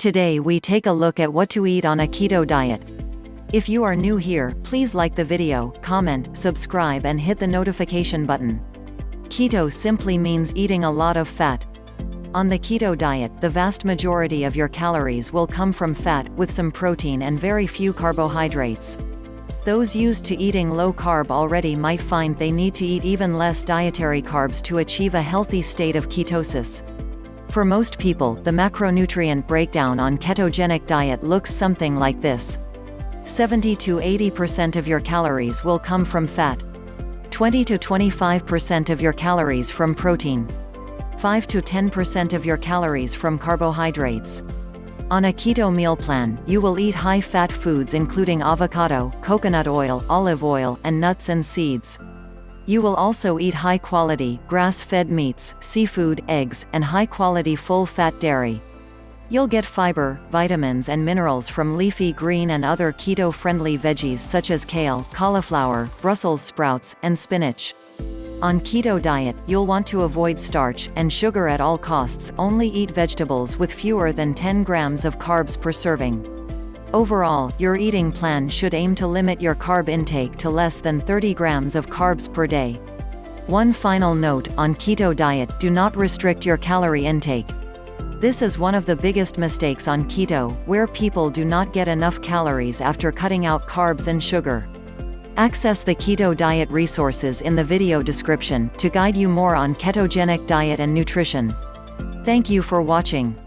Today we take a look at what to eat on a keto diet. If you are new here, please like the video, comment, subscribe and hit the notification button. Keto simply means eating a lot of fat. On the keto diet, the vast majority of your calories will come from fat, with some protein and very few carbohydrates. Those used to eating low carb already might find they need to eat even less dietary carbs to achieve a healthy state of ketosis. For most people, the macronutrient breakdown on ketogenic diet looks something like this. 70 to 80% of your calories will come from fat. 20 to 25% of your calories from protein. 5 to 10% of your calories from carbohydrates. On a keto meal plan, you will eat high-fat foods including avocado, coconut oil, olive oil, and nuts and seeds. You will also eat high-quality, grass-fed meats, seafood, eggs, and high-quality full-fat dairy. You'll get fiber, vitamins and minerals from leafy green and other keto-friendly veggies such as kale, cauliflower, Brussels sprouts, and spinach. On keto diet, you'll want to avoid starch and sugar at all costs, only eat vegetables with fewer than 10 grams of carbs per serving. Overall, your eating plan should aim to limit your carb intake to less than 30 grams of carbs per day. One final note, on keto diet, do not restrict your calorie intake. This is one of the biggest mistakes on keto, where people do not get enough calories after cutting out carbs and sugar. Access the keto diet resources in the video description to guide you more on ketogenic diet and nutrition. Thank you for watching.